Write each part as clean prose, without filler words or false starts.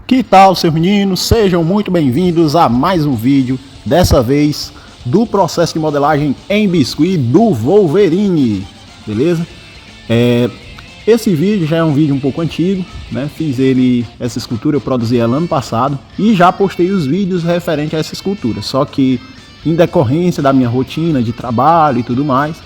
Que tal, seus meninos? Sejam muito bem-vindos a mais um vídeo, dessa vez do processo de modelagem em biscuit do Wolverine, beleza? Esse vídeo já é um vídeo um pouco antigo, né? Essa escultura eu produzi ela ano passado e já postei os vídeos referentes a essa escultura, só que em decorrência da minha rotina de trabalho e tudo mais,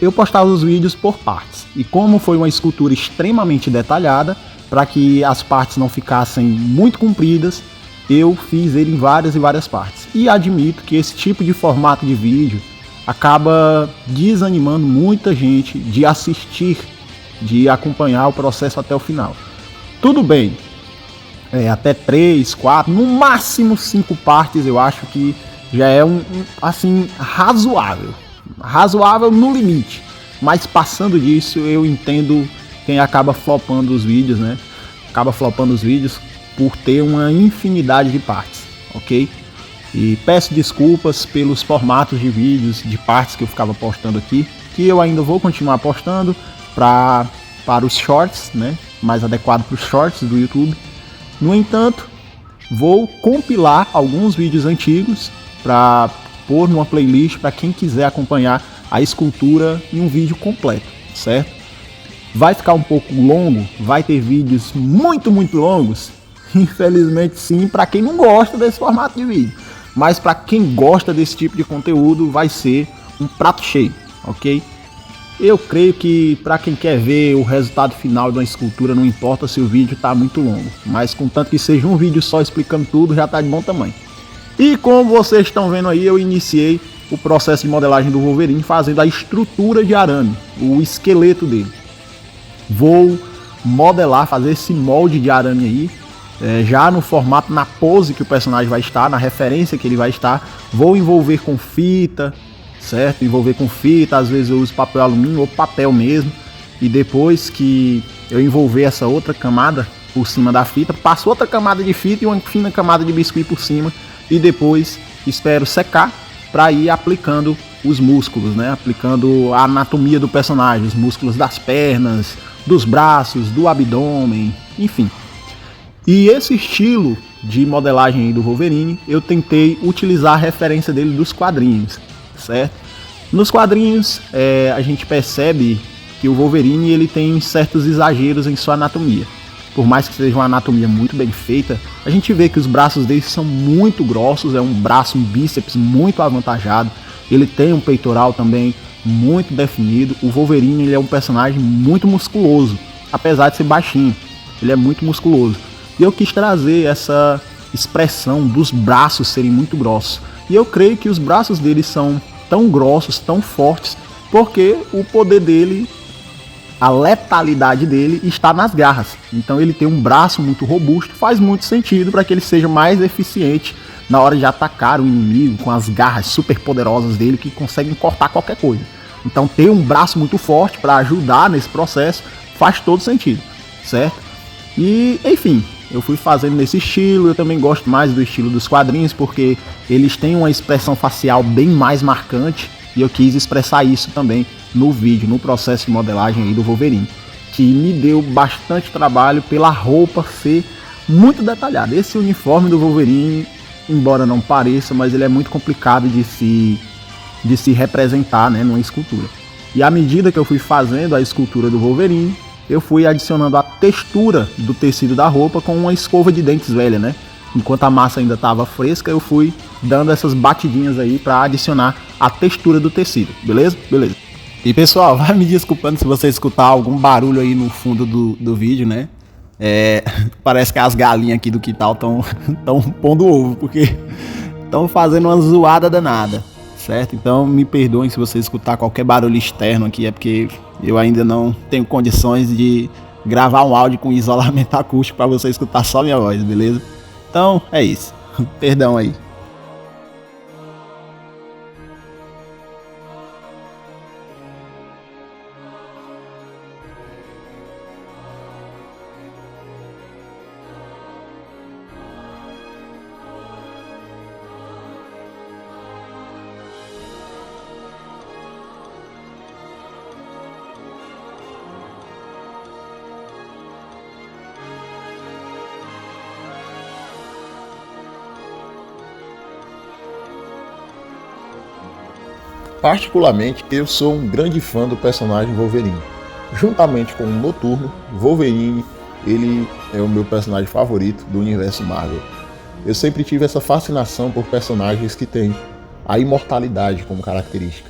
eu postava os vídeos por partes. E como foi uma escultura extremamente detalhada, para que as partes não ficassem muito compridas, eu fiz ele em várias e várias partes. E admito que esse tipo de formato de vídeo acaba desanimando muita gente de assistir, de acompanhar o processo até o final. Tudo bem, até 3, 4, no máximo 5 partes eu acho que já é assim, razoável no limite, mas passando disso eu entendo quem acaba flopando os vídeos, né? Acaba flopando os vídeos por ter uma infinidade de partes, ok? E peço desculpas pelos formatos de vídeos, de partes que eu ficava postando aqui, que eu ainda vou continuar postando para os shorts, né? Mais adequado para os shorts do YouTube. No entanto, vou compilar alguns vídeos antigos para pôr numa playlist para quem quiser acompanhar a escultura em um vídeo completo, certo? Vai ficar um pouco longo, vai ter vídeos muito longos, infelizmente sim, para quem não gosta desse formato de vídeo. Mas para quem gosta desse tipo de conteúdo, vai ser um prato cheio, ok? Eu creio que para quem quer ver o resultado final de uma escultura, não importa se o vídeo está muito longo, mas contanto que seja um vídeo só explicando tudo, já está de bom tamanho. E como vocês estão vendo aí, eu iniciei o processo de modelagem do Wolverine fazendo a estrutura de arame, o esqueleto dele. Vou modelar, fazer esse molde de arame aí, já no formato, na pose que o personagem vai estar, na referência que ele vai estar. Vou envolver com fita, certo? Envolver com fita, às vezes eu uso papel alumínio ou papel mesmo. E depois que eu envolver essa outra camada por cima da fita, passo outra camada de fita e uma fina camada de biscuit por cima. E depois espero secar para ir aplicando os músculos, né? Aplicando a anatomia do personagem, os músculos das pernas, dos braços, do abdômen, enfim. E esse estilo de modelagem do Wolverine, eu tentei utilizar a referência dele dos quadrinhos, certo? Nos quadrinhos, a gente percebe que o Wolverine ele tem certos exageros em sua anatomia. Por mais que seja uma anatomia muito bem feita, a gente vê que os braços dele são muito grossos, é um braço, um bíceps muito avantajado. Ele tem um peitoral também muito definido. O Wolverine ele é um personagem muito musculoso, apesar de ser baixinho, ele é muito musculoso. E eu quis trazer essa expressão dos braços serem muito grossos. E eu creio que os braços dele são tão grossos, tão fortes, porque o poder dele, a letalidade dele está nas garras. Então ele tem um braço muito robusto, faz muito sentido para que ele seja mais eficiente na hora de atacar o inimigo com as garras super poderosas dele que conseguem cortar qualquer coisa. Então ter um braço muito forte para ajudar nesse processo faz todo sentido, certo? E enfim, eu fui fazendo nesse estilo. Eu também gosto mais do estilo dos quadrinhos porque eles têm uma expressão facial bem mais marcante e eu quis expressar isso também no vídeo, no processo de modelagem aí do Wolverine, que me deu bastante trabalho pela roupa ser muito detalhada. Esse uniforme do Wolverine, embora não pareça, mas ele é muito complicado de se representar, né, numa escultura. E à medida que eu fui fazendo a escultura do Wolverine, eu fui adicionando a textura do tecido da roupa com uma escova de dentes velha, né? Enquanto a massa ainda estava fresca, eu fui dando essas batidinhas aí para adicionar a textura do tecido, beleza? Beleza. E pessoal, vai me desculpando se você escutar algum barulho aí no fundo do vídeo, né? Parece que as galinhas aqui do quintal estão pondo ovo, porque estão fazendo uma zoada danada, certo? Então me perdoem se você escutar qualquer barulho externo aqui, é porque eu ainda não tenho condições de gravar um áudio com isolamento acústico para você escutar só minha voz, beleza? Então é isso, perdão aí. Particularmente, eu sou um grande fã do personagem Wolverine. Juntamente com o Noturno, Wolverine, ele é o meu personagem favorito do universo Marvel. Eu sempre tive essa fascinação por personagens que têm a imortalidade como característica.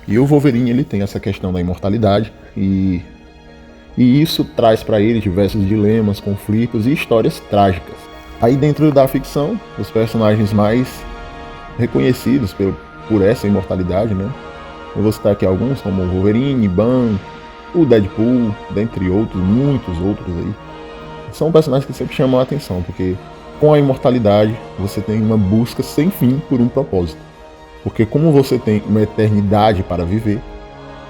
E o Wolverine, ele tem essa questão da imortalidade e isso traz para ele diversos dilemas, conflitos e histórias trágicas. Aí dentro da ficção, os personagens mais reconhecidos por essa imortalidade, né? Eu vou citar aqui alguns, como o Wolverine, Ban, o Deadpool, dentre outros, muitos outros aí. São personagens que sempre chamam a atenção, porque com a imortalidade você tem uma busca sem fim por um propósito. Porque como você tem uma eternidade para viver,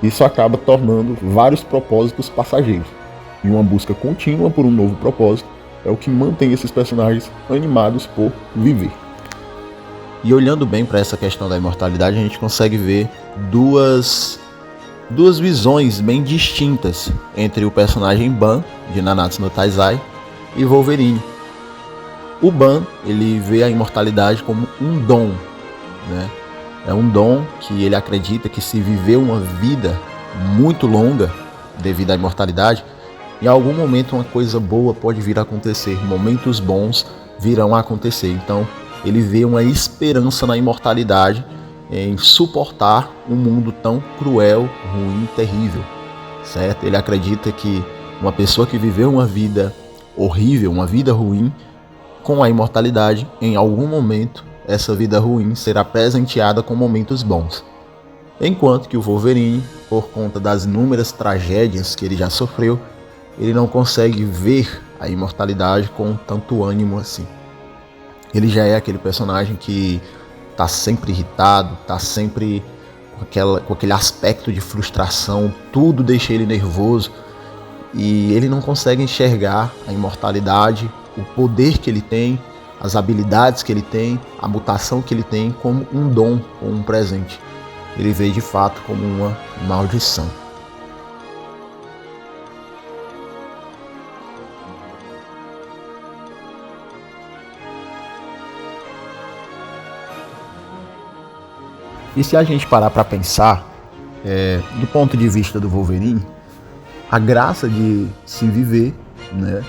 isso acaba tornando vários propósitos passageiros. E uma busca contínua por um novo propósito é o que mantém esses personagens animados por viver. E olhando bem para essa questão da imortalidade, a gente consegue ver duas visões bem distintas entre o personagem Ban, de Nanatsu no Taizai, e Wolverine. O Ban, ele vê a imortalidade como um dom, né? É um dom que ele acredita que, se viver uma vida muito longa devido à imortalidade, em algum momento uma coisa boa pode vir a acontecer, momentos bons virão a acontecer. Então ele vê uma esperança na imortalidade, em suportar um mundo tão cruel, ruim, terrível, certo? Ele acredita que uma pessoa que viveu uma vida horrível, uma vida ruim, com a imortalidade, em algum momento essa vida ruim será presenteada com momentos bons. Enquanto que o Wolverine, por conta das inúmeras tragédias que ele já sofreu, ele não consegue ver a imortalidade com tanto ânimo assim. Ele já é aquele personagem que tá sempre irritado, tá sempre com aquele aspecto de frustração, tudo deixa ele nervoso, e ele não consegue enxergar a imortalidade, o poder que ele tem, as habilidades que ele tem, a mutação que ele tem como um dom ou um presente. Ele vê de fato como uma maldição. E se a gente parar para pensar, do ponto de vista do Wolverine, a graça de se viver, né,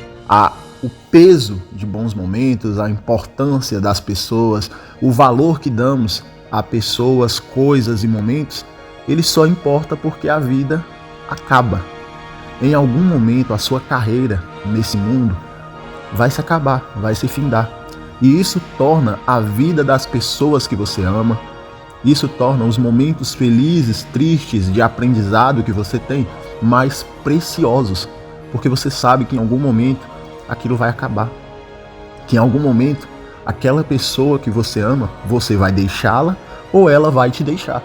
o peso de bons momentos, a importância das pessoas, o valor que damos a pessoas, coisas e momentos, ele só importa porque a vida acaba. Em algum momento a sua carreira nesse mundo vai se acabar, vai se findar. E isso torna a vida das pessoas que você ama, isso torna os momentos felizes, tristes, de aprendizado que você tem mais preciosos, porque você sabe que em algum momento aquilo vai acabar, que em algum momento aquela pessoa que você ama, você vai deixá-la ou ela vai te deixar.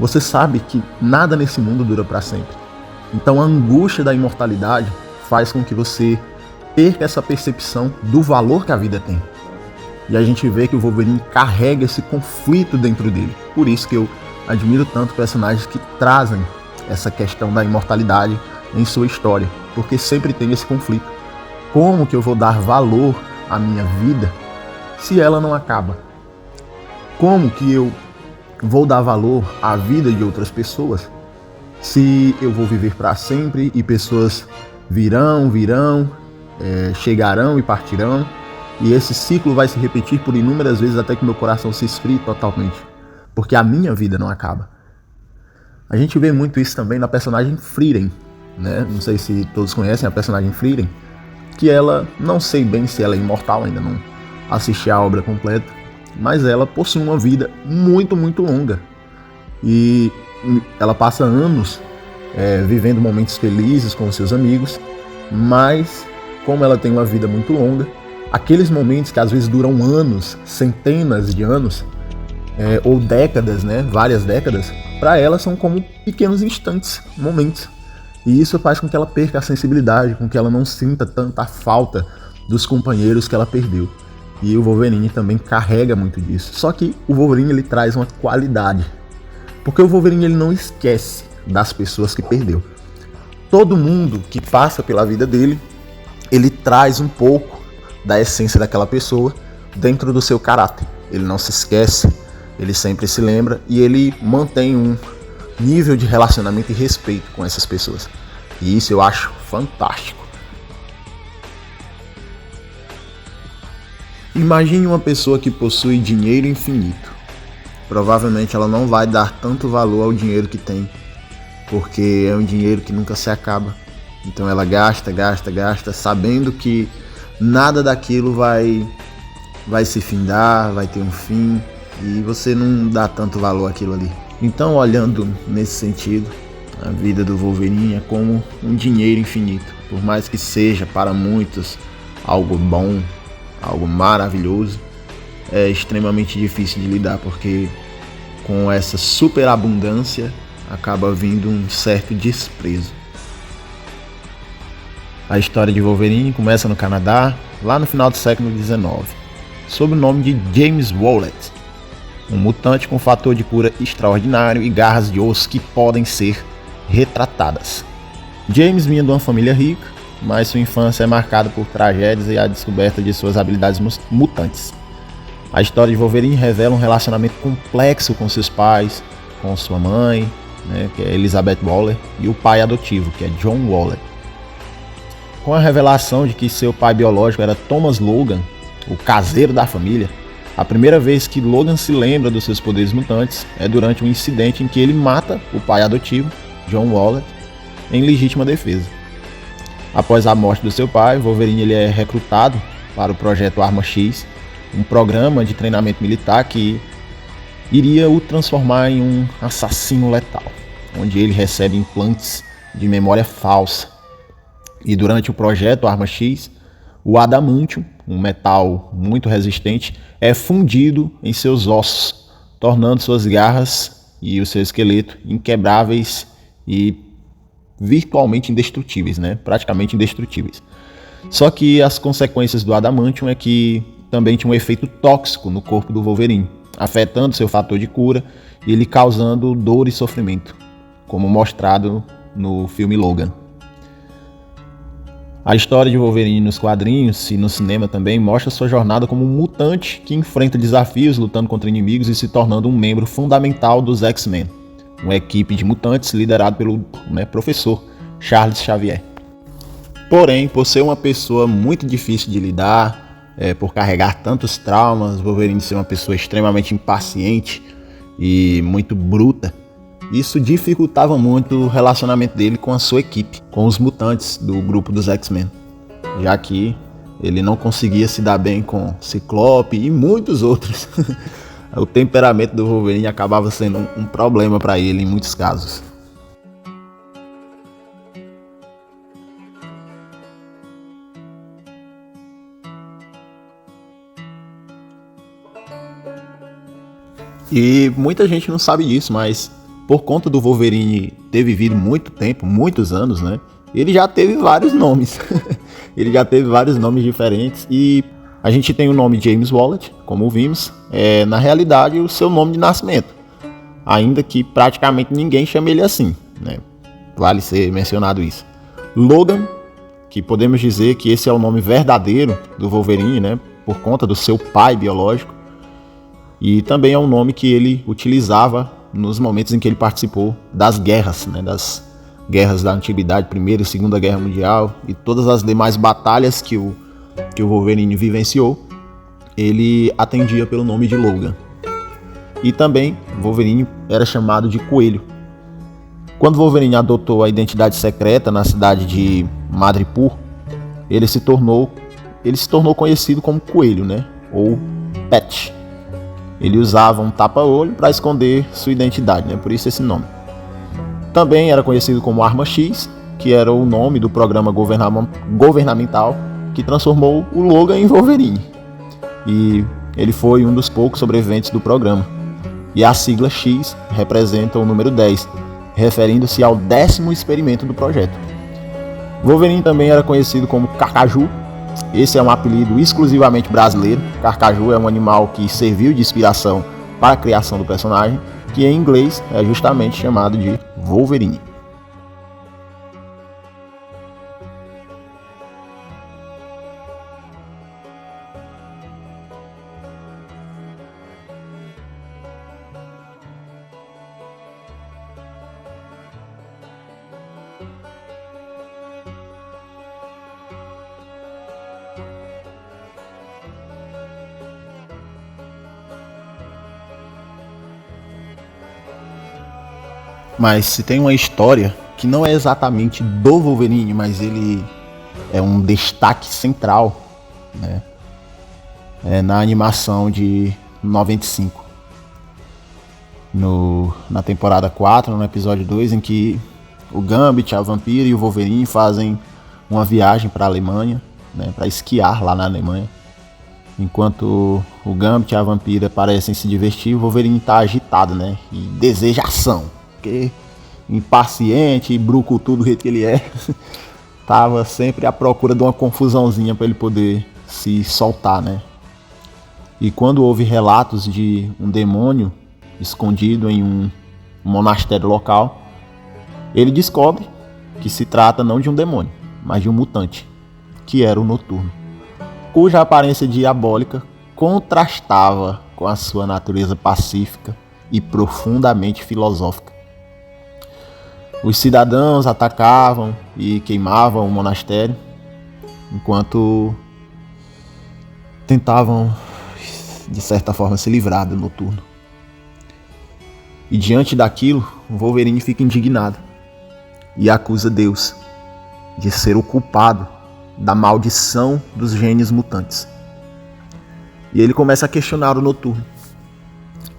Você sabe que nada nesse mundo dura para sempre. Então a angústia da imortalidade faz com que você perca essa percepção do valor que a vida tem. E a gente vê que o Wolverine carrega esse conflito dentro dele. Por isso que eu admiro tanto personagens que trazem essa questão da imortalidade em sua história, porque sempre tem esse conflito. Como que eu vou dar valor à minha vida se ela não acaba? Como que eu vou dar valor à vida de outras pessoas se eu vou viver para sempre e pessoas virão, chegarão e partirão, e esse ciclo vai se repetir por inúmeras vezes até que meu coração se esfrie totalmente, porque a minha vida não acaba. A gente vê muito isso também na personagem Frieren, né? Não sei se todos conhecem a personagem Frieren, que ela, não sei bem se ela é imortal, ainda não assisti a obra completa, mas ela possui uma vida muito, muito longa. E ela passa anos vivendo momentos felizes com os seus amigos, mas como ela tem uma vida muito longa, aqueles momentos que às vezes duram anos, centenas de anos, ou décadas, né, várias décadas, para ela são como pequenos instantes, momentos. E isso faz com que ela perca a sensibilidade, com que ela não sinta tanta falta dos companheiros que ela perdeu. E o Wolverine também carrega muito disso. Só que o Wolverine, ele traz uma qualidade, porque o Wolverine, ele não esquece das pessoas que perdeu. Todo mundo que passa pela vida dele, ele traz um pouco da essência daquela pessoa dentro do seu caráter. Ele não se esquece, Ele sempre se lembra e ele mantém um nível de relacionamento e respeito com essas pessoas. E isso eu acho fantástico. Imagine uma pessoa que possui dinheiro infinito. Provavelmente ela não vai dar tanto valor ao dinheiro que tem, porque é um dinheiro que nunca se acaba. Então ela gasta, sabendo que nada daquilo vai se findar, vai ter um fim, e você não dá tanto valor àquilo ali. Então, olhando nesse sentido, a vida do Wolverine é como um dinheiro infinito. Por mais que seja para muitos algo bom, algo maravilhoso, é extremamente difícil de lidar, porque com essa superabundância acaba vindo um certo desprezo. A história de Wolverine começa no Canadá, lá no final do século XIX, sob o nome de James Wallet, um mutante com fator de cura extraordinário e garras de osso que podem ser retratadas. James vinha de uma família rica, mas sua infância é marcada por tragédias e a descoberta de suas habilidades mutantes. A história de Wolverine revela um relacionamento complexo com seus pais, com sua mãe, que é Elizabeth Waller, e o pai adotivo, que é John Waller. Com a revelação de que seu pai biológico era Thomas Logan, o caseiro da família, a primeira vez que Logan se lembra dos seus poderes mutantes é durante um incidente em que ele mata o pai adotivo, John Waller, em legítima defesa. Após a morte do seu pai, Wolverine ele é recrutado para o projeto Arma X, um programa de treinamento militar que iria o transformar em um assassino letal, onde ele recebe implantes de memória falsa. E durante o projeto Arma X, o adamantium, um metal muito resistente, é fundido em seus ossos, tornando suas garras e o seu esqueleto inquebráveis e virtualmente indestrutíveis, praticamente indestrutíveis. Só que as consequências do adamantium é que também tinha um efeito tóxico no corpo do Wolverine, afetando seu fator de cura e ele causando dor e sofrimento, como mostrado no filme Logan. A história de Wolverine nos quadrinhos e no cinema também mostra sua jornada como um mutante que enfrenta desafios lutando contra inimigos e se tornando um membro fundamental dos X-Men, uma equipe de mutantes liderada pelo professor Charles Xavier. Porém, por ser uma pessoa muito difícil de lidar, por carregar tantos traumas, Wolverine ser uma pessoa extremamente impaciente e muito bruta, isso dificultava muito o relacionamento dele com a sua equipe, com os mutantes do grupo dos X-Men, já que ele não conseguia se dar bem com Ciclope e muitos outros. O temperamento do Wolverine acabava sendo um problema para ele em muitos casos. E muita gente não sabe disso, mas por conta do Wolverine ter vivido muito tempo, muitos anos, ele já teve vários nomes. Ele já teve vários nomes diferentes e a gente tem o nome James Wallet, como vimos, na realidade o seu nome de nascimento, ainda que praticamente ninguém chame ele assim, Vale ser mencionado isso. Logan, que podemos dizer que esse é o nome verdadeiro do Wolverine, por conta do seu pai biológico, e também é um nome que ele utilizava nos momentos em que ele participou das guerras, das guerras da Antiguidade, Primeira e Segunda Guerra Mundial e todas as demais batalhas que o Wolverine vivenciou, ele atendia pelo nome de Logan. E também Wolverine era chamado de Coelho. Quando Wolverine adotou a identidade secreta na cidade de Madripoor, ele se tornou conhecido como Coelho, ou Pet. Ele usava um tapa-olho para esconder sua identidade, por isso esse nome. Também era conhecido como Arma X, que era o nome do programa governamental que transformou o Logan em Wolverine. E ele foi um dos poucos sobreviventes do programa. E a sigla X representa o número 10, referindo-se ao 10º experimento do projeto. Wolverine também era conhecido como Carcaju. Esse é um apelido exclusivamente brasileiro. Carcaju é um animal que serviu de inspiração para a criação do personagem, que em inglês é justamente chamado de Wolverine. Mas se tem uma história que não é exatamente do Wolverine, mas ele é um destaque central, né? É na animação de 95. Na temporada 4, no episódio 2, em que o Gambit, a Vampira e o Wolverine fazem uma viagem para a Alemanha, né, para esquiar lá na Alemanha. Enquanto o Gambit e a Vampira parecem se divertir, o Wolverine está agitado, né, e deseja ação. Porque impaciente, brucutu do jeito que ele é, tava sempre à procura de uma confusãozinha para ele poder se soltar, né. E quando houve relatos de um demônio escondido em um monastério local, ele descobre que se trata não de um demônio, mas de um mutante, que era o Noturno, cuja aparência diabólica contrastava com a sua natureza pacífica e profundamente filosófica. Os cidadãos atacavam e queimavam o monastério, enquanto tentavam, de certa forma, se livrar do Noturno. E diante daquilo, o Wolverine fica indignado e acusa Deus de ser o culpado da maldição dos genes mutantes. E ele começa a questionar o Noturno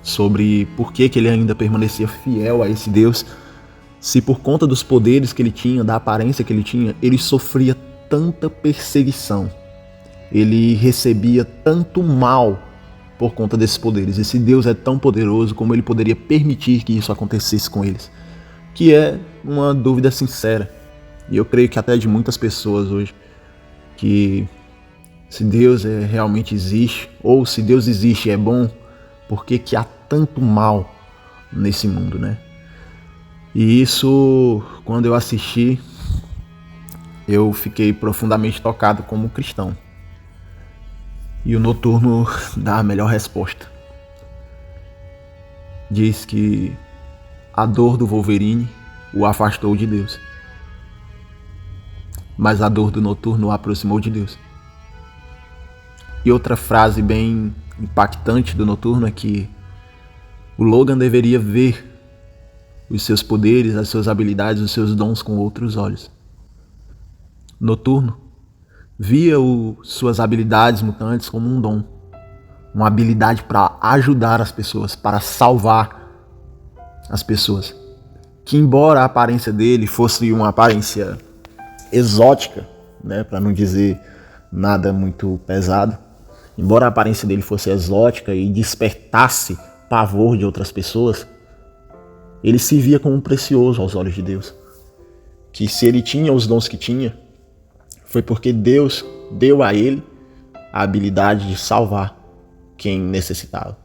sobre por que ele ainda permanecia fiel a esse Deus, se por conta dos poderes que ele tinha, da aparência que ele tinha, ele sofria tanta perseguição, ele recebia tanto mal por conta desses poderes. Esse Deus é tão poderoso, como ele poderia permitir que isso acontecesse com eles? Que é uma dúvida sincera, e eu creio que até de muitas pessoas hoje, que se Deus realmente existe, ou se Deus existe e é bom, por que há tanto mal nesse mundo, né? E isso, quando eu assisti, eu fiquei profundamente tocado como cristão. E o Noturno dá a melhor resposta. Diz que a dor do Wolverine o afastou de Deus, mas a dor do Noturno o aproximou de Deus. E outra frase bem impactante do Noturno é que o Logan deveria ver os seus poderes, as suas habilidades, os seus dons com outros olhos. Noturno via suas habilidades mutantes como um dom, uma habilidade para ajudar as pessoas, para salvar as pessoas. Que embora a aparência dele fosse uma aparência exótica, né, para não dizer nada muito pesado, embora a aparência dele fosse exótica e despertasse pavor de outras pessoas, ele se via como precioso aos olhos de Deus. Que se ele tinha os dons que tinha, foi porque Deus deu a ele a habilidade de salvar quem necessitava.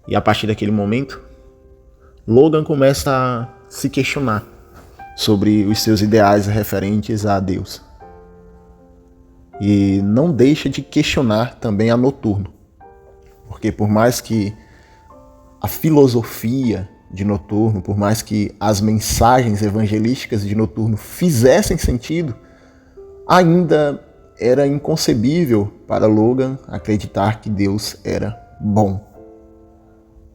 E a partir daquele momento, Logan começa a se questionar sobre os seus ideais referentes a Deus. E não deixa de questionar também a Noturno. Porque por mais que a filosofia de Noturno, por mais que as mensagens evangelísticas de Noturno fizessem sentido, ainda era inconcebível para Logan acreditar que Deus era bom.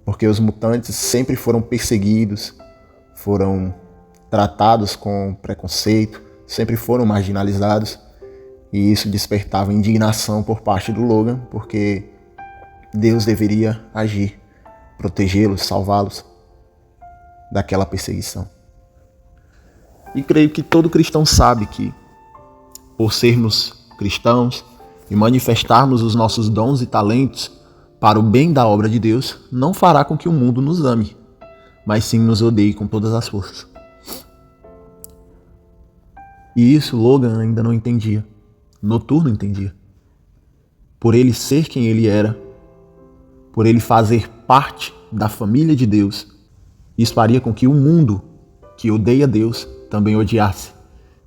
Porque os mutantes sempre foram perseguidos, foram tratados com preconceito, sempre foram marginalizados, e isso despertava indignação por parte do Logan, porque Deus deveria agir, protegê-los, salvá-los daquela perseguição. E creio que todo cristão sabe que, por sermos cristãos e manifestarmos os nossos dons e talentos para o bem da obra de Deus, não fará com que o mundo nos ame, mas sim nos odeie com todas as forças. E isso Logan ainda não entendia. Noturno entendia. Por ele ser quem ele era, por ele fazer parte da família de Deus, isso faria com que o mundo que odeia Deus também odiasse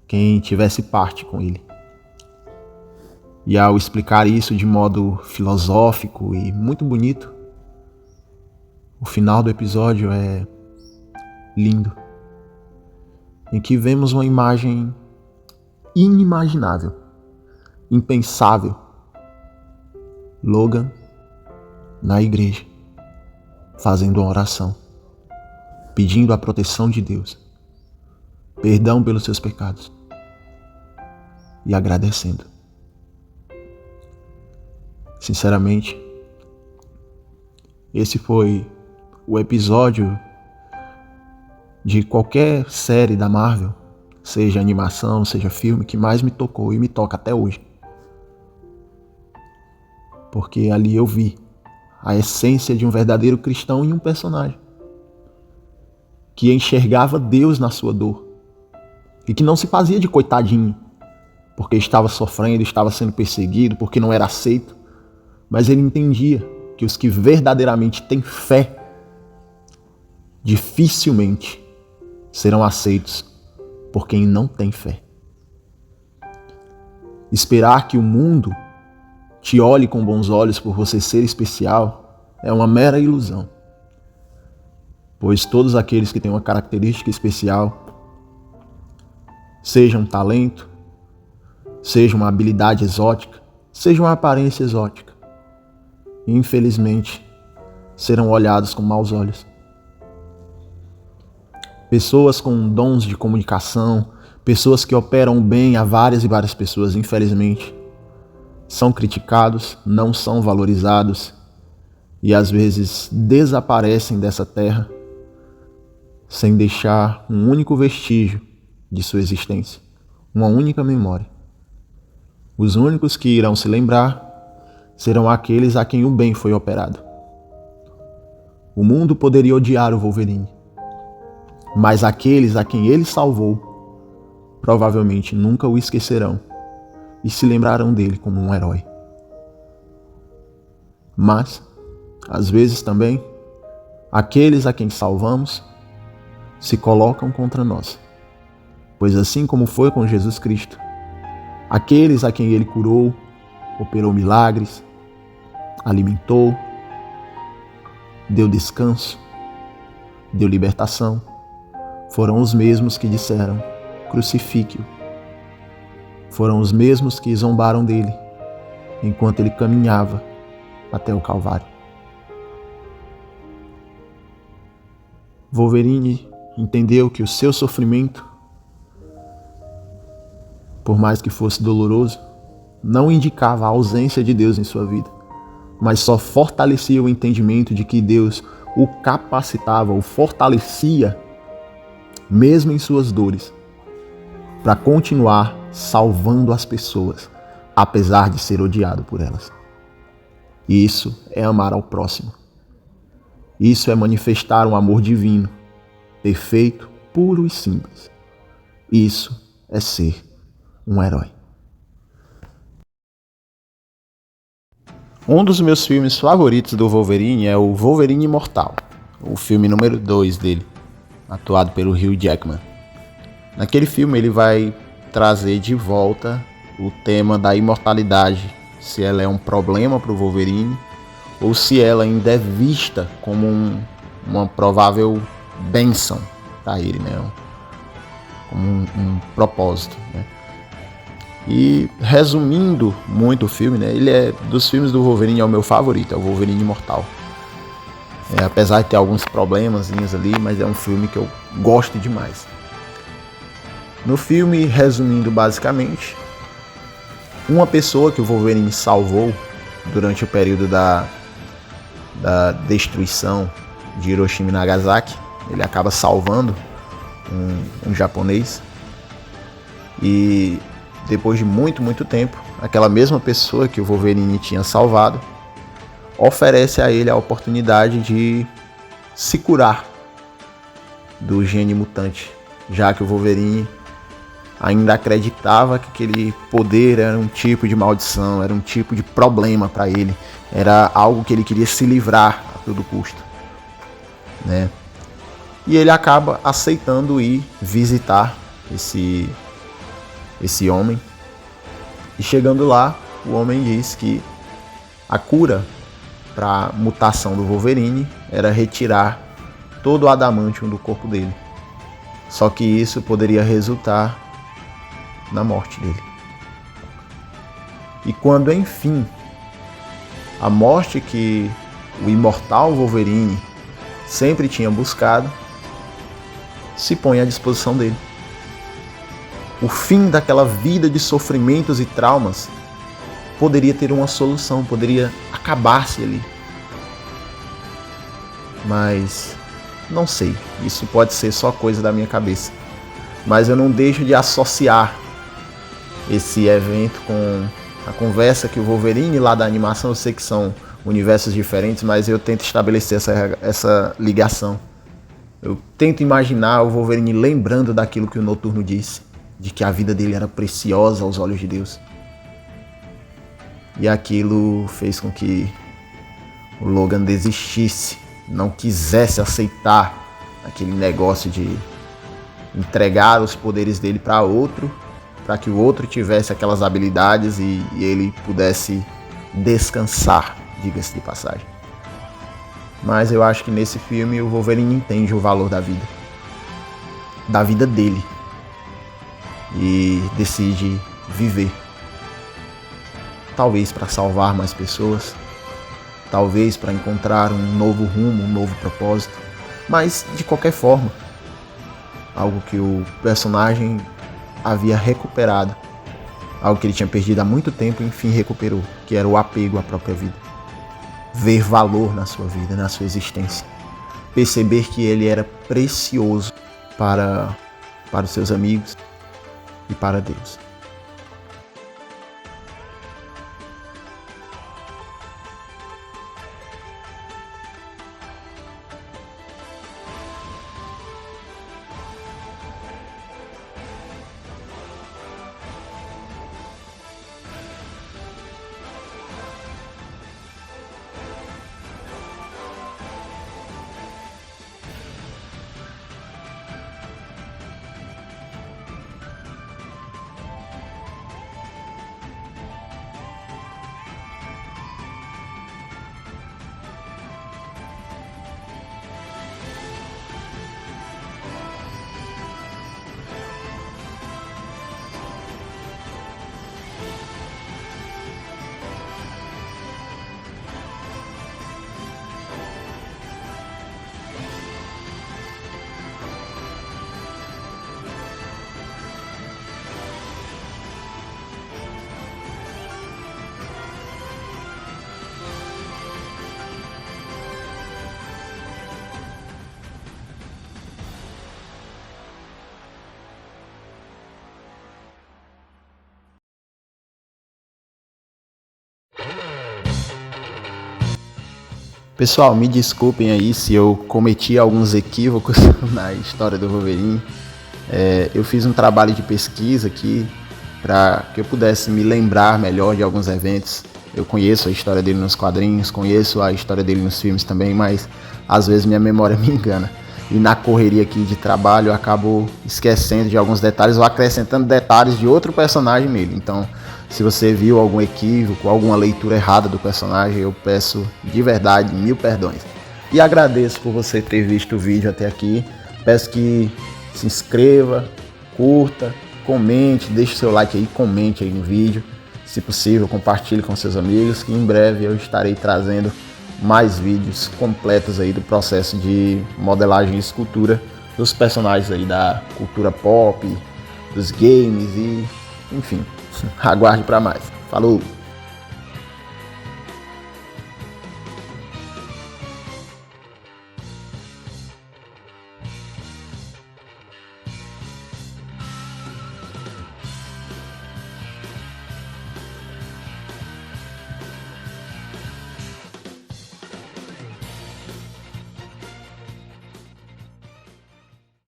quem tivesse parte com ele. E ao explicar isso de modo filosófico e muito bonito, o final do episódio é lindo, em que vemos uma imagem inimaginável, impensável. Logan na igreja, fazendo uma oração. pedindo a proteção de Deus, perdão pelos seus pecados e agradecendo. Sinceramente, esse foi o episódio de qualquer série da Marvel, seja animação, seja filme, que mais me tocou e me toca até hoje. Porque ali eu vi a essência de um verdadeiro cristão em um personagem que enxergava Deus na sua dor e que não se fazia de coitadinho porque estava sofrendo, estava sendo perseguido, porque não era aceito, mas ele entendia que os que verdadeiramente têm fé dificilmente serão aceitos por quem não tem fé. Esperar que o mundo te olhe com bons olhos por você ser especial é uma mera ilusão, pois todos aqueles que têm uma característica especial, seja um talento, seja uma habilidade exótica, seja uma aparência exótica, infelizmente serão olhados com maus olhos. Pessoas com dons de comunicação, pessoas que operam bem a várias e várias pessoas, infelizmente, são criticados, não são valorizados e às vezes desaparecem dessa terra sem deixar um único vestígio de sua existência, uma única memória. Os únicos que irão se lembrar serão aqueles a quem o bem foi operado. O mundo poderia odiar o Wolverine, mas aqueles a quem ele salvou provavelmente nunca o esquecerão e se lembrarão dele como um herói. Mas, às vezes também, aqueles a quem salvamos se colocam contra nós, pois assim como foi com Jesus Cristo, aqueles a quem ele curou, operou milagres, alimentou, deu descanso, deu libertação, foram os mesmos que disseram: crucifique-o. Foram os mesmos que zombaram dele enquanto ele caminhava até o Calvário. Wolverine entendeu que o seu sofrimento, por mais que fosse doloroso, não indicava a ausência de Deus em sua vida, mas só fortalecia o entendimento de que Deus o capacitava, o fortalecia, mesmo em suas dores, para continuar salvando as pessoas, apesar de ser odiado por elas. Isso é amar ao próximo. Isso é manifestar um amor divino, perfeito, puro e simples. Isso é ser um herói. Um dos meus filmes favoritos do Wolverine é o Wolverine Imortal, o filme número 2 dele, atuado pelo Hugh Jackman. Naquele filme ele vai trazer de volta o tema da imortalidade, se ela é um problema para o Wolverine ou se ela ainda é vista como uma provável bênção para ele, né? Como um propósito, né? E resumindo muito o filme, né? Ele é dos filmes do Wolverine, é o meu favorito, é o Wolverine Imortal. Apesar de ter alguns problemazinhos ali, mas é um filme que eu gosto demais. No filme, resumindo basicamente, uma pessoa que o Wolverine salvou durante o período da destruição de Hiroshima e Nagasaki, ele acaba salvando um japonês, e depois de muito tempo, aquela mesma pessoa que o Wolverine tinha salvado oferece a ele a oportunidade de se curar do gene mutante, já que o Wolverine ainda acreditava que aquele poder era um tipo de maldição, era um tipo de problema para ele, era algo que ele queria se livrar a todo custo, né? E ele acaba aceitando ir visitar esse homem, e chegando lá, o homem diz que a cura para a mutação do Wolverine era retirar todo o adamantium do corpo dele, só que isso poderia resultar na morte dele. E quando enfim a morte que o imortal Wolverine sempre tinha buscado se põe à disposição dele. O fim daquela vida de sofrimentos e traumas poderia ter uma solução, poderia acabar-se ali. Mas não sei, isso pode ser só coisa da minha cabeça. Mas eu não deixo de associar esse evento com a conversa que o Wolverine lá da animação, eu sei que são universos diferentes, mas eu tento estabelecer essa ligação. Eu tento imaginar o Wolverine lembrando daquilo que o Noturno disse, de que a vida dele era preciosa aos olhos de Deus. E aquilo fez com que o Logan desistisse, não quisesse aceitar aquele negócio de entregar os poderes dele para outro, para que o outro tivesse aquelas habilidades e ele pudesse descansar, diga-se de passagem. Mas eu acho que nesse filme o Wolverine entende o valor da vida dele, e decide viver. Talvez para salvar mais pessoas, talvez para encontrar um novo rumo, um novo propósito, mas de qualquer forma, algo que o personagem havia recuperado, algo que ele tinha perdido há muito tempo, enfim recuperou, que era o apego à própria vida. Ver valor na sua vida, na sua existência. Perceber que ele era precioso para os seus amigos e para Deus. Pessoal, me desculpem aí se eu cometi alguns equívocos na história do Wolverine. Eu fiz um trabalho de pesquisa aqui para que eu pudesse me lembrar melhor de alguns eventos. Eu conheço a história dele nos quadrinhos, conheço a história dele nos filmes também, mas às vezes minha memória me engana. E na correria aqui de trabalho eu acabo esquecendo de alguns detalhes ou acrescentando detalhes de outro personagem nele. Então, se você viu algum equívoco, alguma leitura errada do personagem, eu peço de verdade 1000 perdões. E agradeço por você ter visto o vídeo até aqui. Peço que se inscreva, curta, comente, deixe seu like aí, comente aí no vídeo. Se possível, compartilhe com seus amigos, que em breve eu estarei trazendo mais vídeos completos aí do processo de modelagem e escultura dos personagens aí da cultura pop, dos games e enfim. Aguarde para mais. Falou!